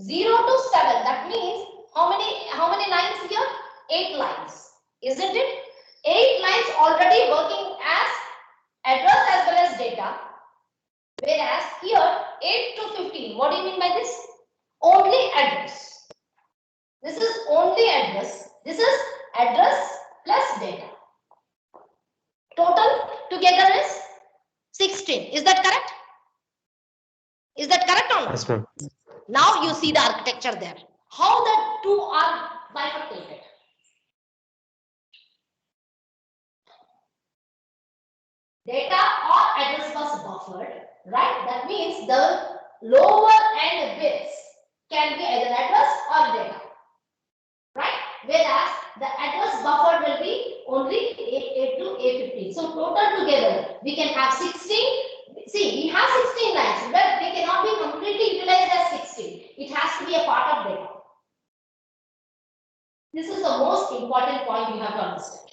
0 to 7, that means how many lines here? 8 lines, isn't it? 8 lines already working as address as well as data. Whereas here 8 to 15, what do you mean by this? Only address. This is only address. This is address plus data. Total together is 16. Is that correct? Is that correct or not? Yes, ma'am. Now you see the architecture there. How the two are bifurcated. Data or address bus buffered, right? That means the lower end bits can be either address or data, right? Whereas the address buffered will be only A8 to A15. So total together we can have 16. See, we have 16 lines, but they cannot be completely utilized as 16. It has to be a part of data. This is the most important point you have to understand.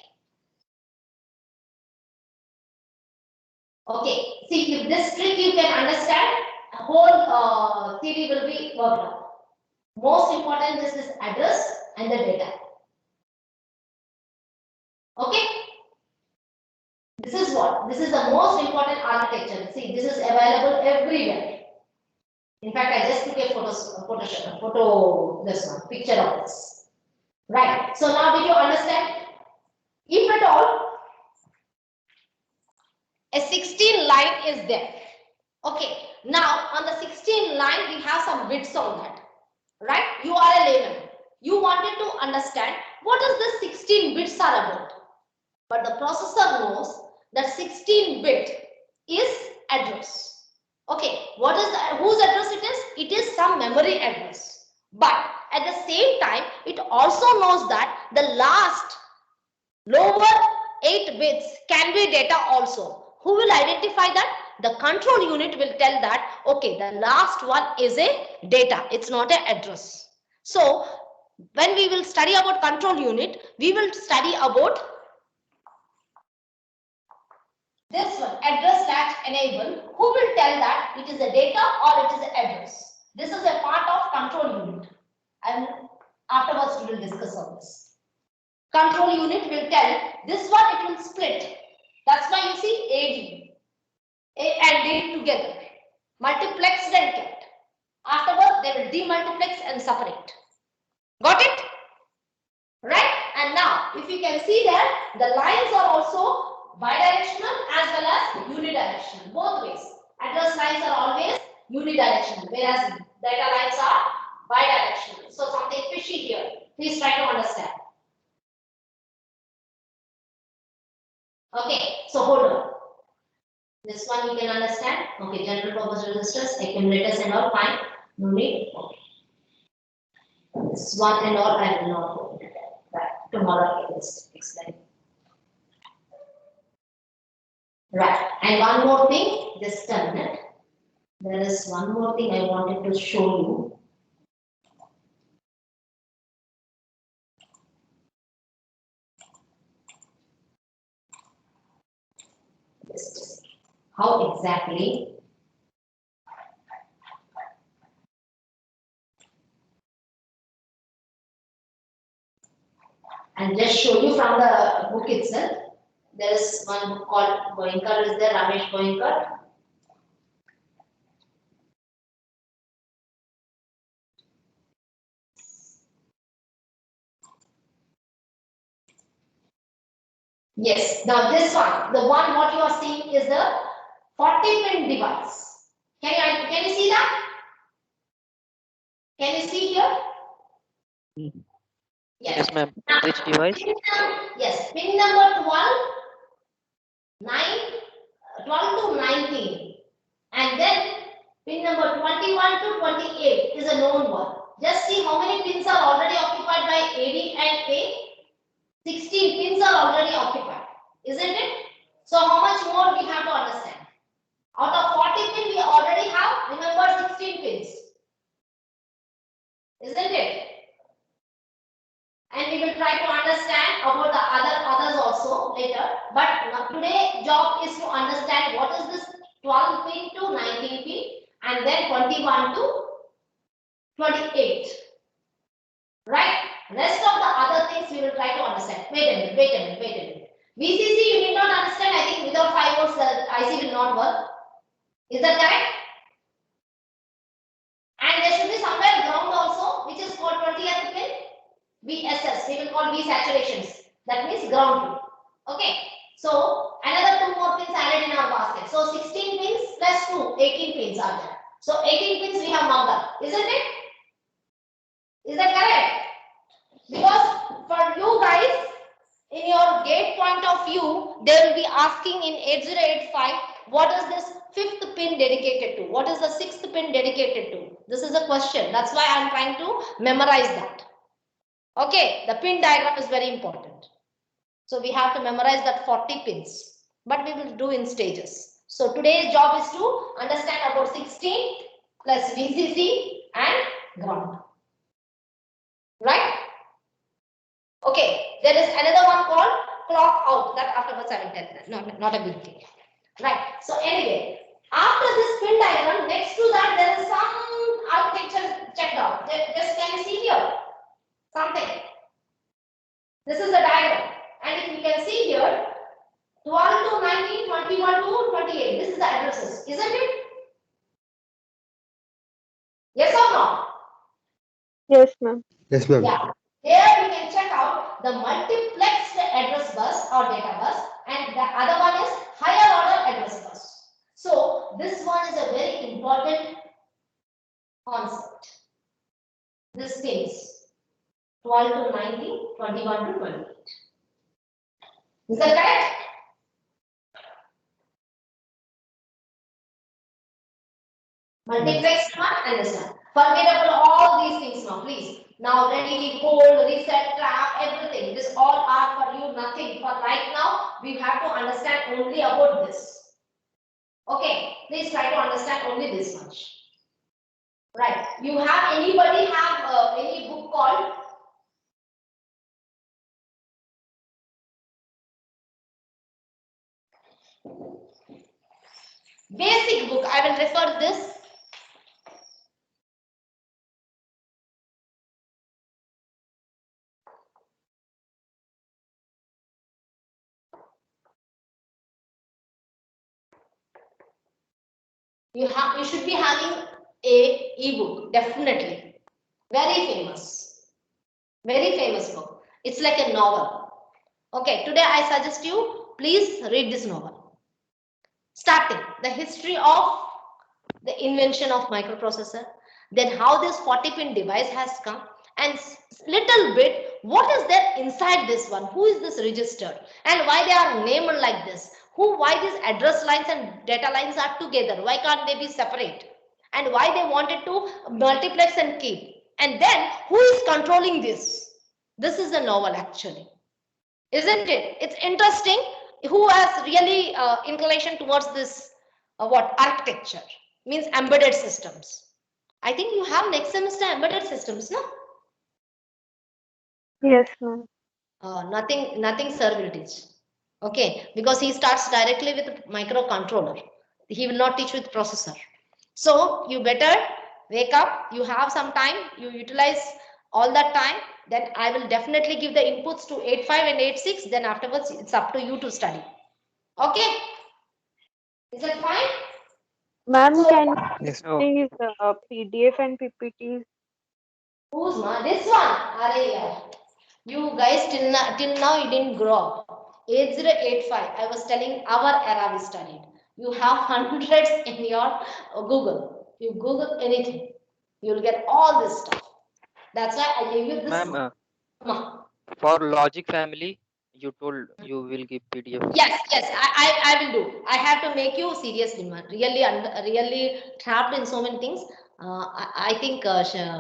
Okay, see, if this trick you can understand, the whole theory will be worked out. Most important, this is address and the data. Okay, this is what? This is the most important architecture. See, this is available everywhere. In fact, I just took a picture of this. Right. So now did you understand? If at all a 16 line is there. Okay. Now on the 16 line we have some bits on that. Right? You are a layman. You wanted to understand what is the 16 bits are about. But the processor knows that 16 bit is address. Okay. What is whose address it is? It is some memory address. But at the same time, it also knows that the last lower 8 bits can be data also. Who will identify that? the control unit will tell that, okay, the last one is a data, it's not an address. So when we will study about control unit, we will study about this one, address latch enable, who will tell that it is a data or it is an address. This is a part of control unit, and afterwards we will discuss on this. Control unit will tell this one, it will split. That's why you see AD, A and D together, multiplexed and kept. Afterwards they will demultiplex and separate. Got it? Right? And now if you can see that the lines are also bidirectional as well as unidirectional, both ways. Address lines are always unidirectional, whereas data lines are bidirectional. So something fishy here. Please try to understand. Okay, so hold on. This one you can understand. Okay, general purpose resistors, accumulators and all fine. No need. Okay. This one and all I will not go into that. Right. Tomorrow I will explain. Right. And one more thing, just a minute. There is one more thing I wanted to show you. Just how exactly and just show you from the book itself. There is one book called Goenka, is there, Ramesh Goenka. Yes, now this one, the one what you are seeing is the 40-pin device. Can you see that? Can you see here? Yes, ma'am. Now, Which device? yes, pin number 12 to 19, and then pin number 21 to 28 is a known one. Just see how many pins are already occupied by AD and A. 16 pins are already occupied, isn't it? So how much more we have to understand? Out of 40 pins, we already have, remember, 16 pins, isn't it? And we will try to understand about the others also later. But today job is to understand what is this 12 pin to 19 pin and then 21 to 28. Right? Rest of the other things we will try to understand. Wait a minute. VCC you need not understand. I think without 5 volts the IC will not work. Is that correct? And there should be somewhere ground also, which is called 20th pin. VSS, we will call V saturations. That means ground pin. Okay. So another 2 more pins added in our basket. So 16 pins plus 2, 18 pins are there. So 18 pins we have marked up, isn't it? Is that correct? Because for you guys, in your gate point of view, they will be asking in 8085, what is this 5th pin dedicated to? What is the 6th pin dedicated to? This is a question. That's why I am trying to memorize that. Okay, the pin diagram is very important. So we have to memorize that 40 pins, but we will do in stages. So today's job is to understand about 16 plus VCC and ground. Right? Okay, there is another one called clock out. That afterwards I will tell that. No, not a big deal. Right. So anyway, after this pin diagram, next to that there is some architecture checked out. Just can you see here? Something. This is the diagram. And if you can see here, 12 to 19, 21 to 28. This is the addresses, isn't it? Yes or no? Yes, ma'am. Yes, ma'am. Yeah. Here we can check out the multiplexed address bus or data bus, and the other one is higher order address bus. So this one is a very important concept. This things 12 to 19, 21 to 28. Is that correct? Multiplex one and this one. Forget about all these things now, please. Now ready, hold, reset, trap, everything. This all are for you, nothing. For right now, we have to understand only about this. Okay, please try to understand only this much. Right. You have anybody have any book called basic book? I will refer this. You should be having a ebook, definitely. Very famous book. It's like a novel. Okay, today I suggest you please read this novel. Starting the history of the invention of microprocessor, then how this 40-pin device has come, and little bit what is there inside this one, who is this registered, and why they are named like this, why these address lines and data lines are together, why can't they be separate, and why they wanted to multiplex and keep, and then who is controlling this. This is a novel actually, isn't it? It's interesting. Who has really inclination towards this what architecture means embedded systems. I think you have next semester embedded systems, no? Yes, ma'am. Nothing sir will teach. Okay, because he starts directly with microcontroller. He will not teach with processor. So you better wake up. You have some time. You utilize all that time. Then I will definitely give the inputs to 8.5 and 8.6. Then afterwards, it's up to you to study. Okay, is that fine? Ma'am, So can Yes. Oh, you please PDF and PPTs? who's ma? This one. Arey yaar. You guys till now you didn't grow up. 8085. I was telling our era we studied. You have hundreds in your Google. You Google anything, you'll get all this stuff. That's why I gave you this ma'am, one. Ma. for logic family, you told you will give PDF. Yes, I will do. I have to make you serious demand. Really trapped in so many things. I think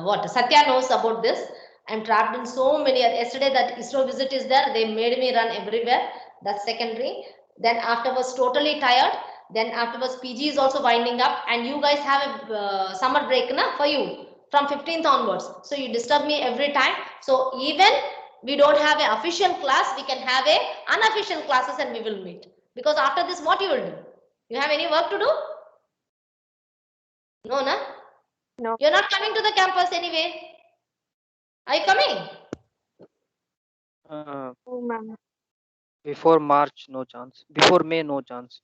what Satya knows about this. I'm trapped in so many. Yesterday that ISRO visit is there. They made me run everywhere. That's secondary. Then afterwards, totally tired. Then afterwards, PG is also winding up, and you guys have a summer break, na, for you from 15th onwards. So you disturb me every time. So even we don't have an official class, we can have a unofficial classes and we will meet, because after this what you will do? You have any work to do? No, na? No. You're not coming to the campus anyway. Are you coming? Oh, ma'am. Before March, no chance. Before May, no chance.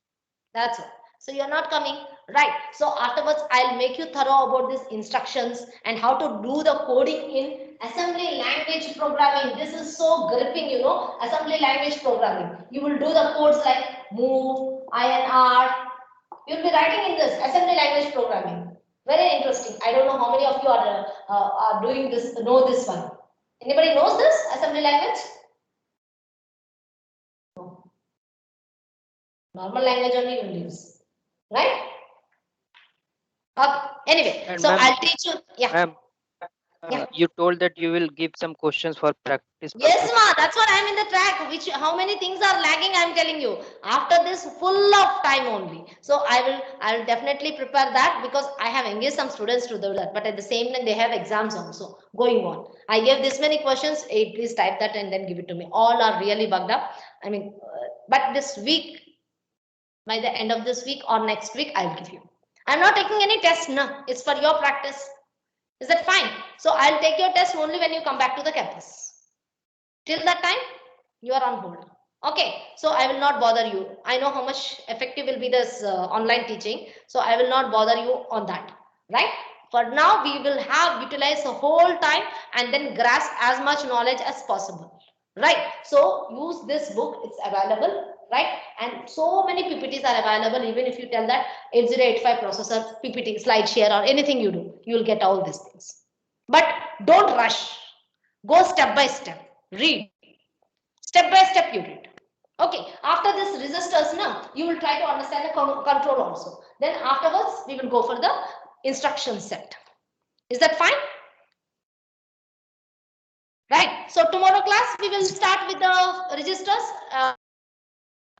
That's it. So you're not coming, right? So afterwards, I'll make you thorough about these instructions and how to do the coding in assembly language programming. This is so gripping, you know, assembly language programming. You will do the codes like move, INR. You'll be writing in this assembly language programming. Very interesting. I don't know how many of you are doing this, know this one. Anybody knows this assembly language? No. Normal language only you will use, right? Okay. Anyway, And so ma'am, I'll teach you. Yeah. ma'am, Yeah. you told that you will give some questions for practice Yes, purpose. ma. That's what I'm in the track. Which how many things are lagging? I'm telling you. After this, full of time only. So I will definitely prepare that, because I have engaged some students to do that. But at the same time, they have exams also going on. I gave this many questions. Hey, please type that and then give it to me. All are really bugged up. I mean, but this week, by the end of this week or next week, I'll give you. I'm not taking any test. No, it's for your practice. Is that fine? So I'll take your test only when you come back to the campus. Till that time, you are on hold. Okay, so I will not bother you. I know how much effective will be this online teaching. So I will not bother you on that, right? For now, we will have utilize the whole time and then grasp as much knowledge as possible, right? So use this book, it's available, right? And so many PPTs are available. Even if you tell that 8085 processor PPT slide share or anything you do, you will get all these things. But don't rush. Go step by step. Read. Step by step you read. Okay. After this resistors, now you will try to understand the control also. Then afterwards, we will go for the instruction set. Is that fine? Right. So tomorrow class, we will start with the registers.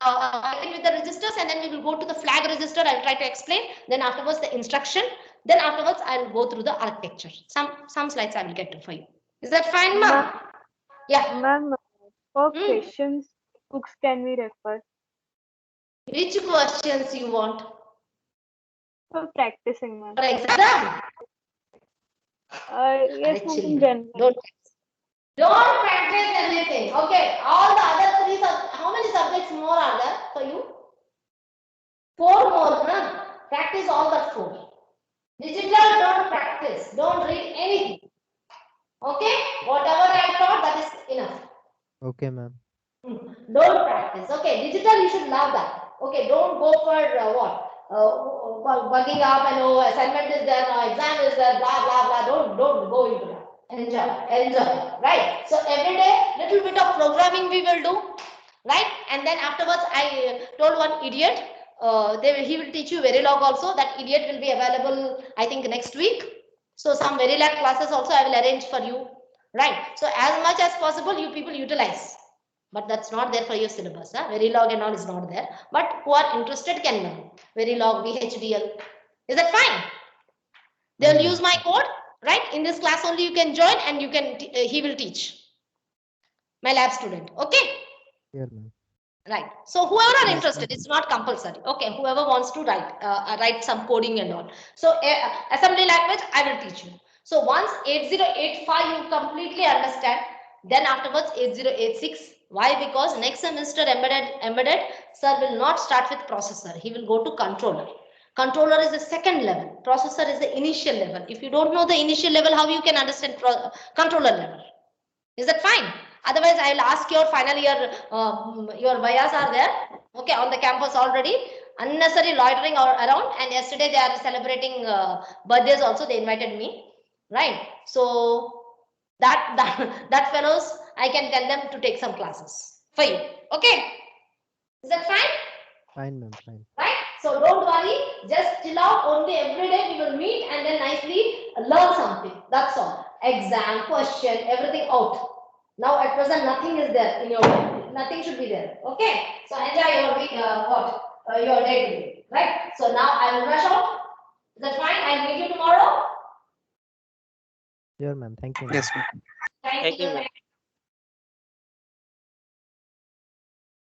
begin with the registers, and then we will go to the flag register. I'll try to explain. Then afterwards the instruction. Then afterwards I'll go through the architecture. Some slides I will get to for you. Is that fine, ma'am? Yeah. Ma'am, for Hmm. questions, books can we refer? Which questions you want? For practicing, ma'am. For exam? Yes, ma'am, in general. Don't practice anything. Okay. All the other three how many subjects more are there for you? 4 more, huh? Practice all but 4. Digital, don't practice. Don't read anything. Okay? Whatever I taught, that is enough. Okay, ma'am. Don't practice. Okay, digital, you should love that. Okay, don't go for bugging up and assignment is there, exam is there, blah blah blah. Don't go into that. Enjoy. Right. So every day, little bit of programming we will do. Right. And then afterwards, I told one idiot. He will teach you Verilog also. That idiot will be available, I think, next week. So some Verilog classes also I will arrange for you. Right. So as much as possible, you people utilize. But that's not there for your syllabus. Verilog and all is not there. But who are interested can learn. Verilog, VHDL. Is that fine? They will use my code, right? In this class only you can join and you can. He will teach. My lab student. Okay. Here, ma'am. Right. So whoever are interested, it's not compulsory. Okay. Whoever wants to write some coding and all. So assembly language, I will teach you. So once 8085 you completely understand, then afterwards 8086. Why? Because next semester embedded sir will not start with processor. He will go to controller. Controller is the second level. Processor is the initial level. If you don't know the initial level, how you can understand controller level? Is that fine? Otherwise, I will ask your final year, your bias are there, okay, on the campus already. Unnecessary loitering around, and yesterday they are celebrating birthdays also. They invited me, right? So that fellows, I can tell them to take some classes for you. Okay, is that fine? Fine, ma'am. Fine. Right? So don't worry. Just chill out. Only every day we will meet and then nicely learn something. That's all. Exam, question, everything out. Now at present nothing is there in your mind. Nothing should be there. Okay. So enjoy your week. Your day today. Right. So now I will rush out. Is that fine? I'll meet you tomorrow. Here, ma'am. Thank you, ma'am. Yes, ma'am. Thank Thank you, you. ma'am.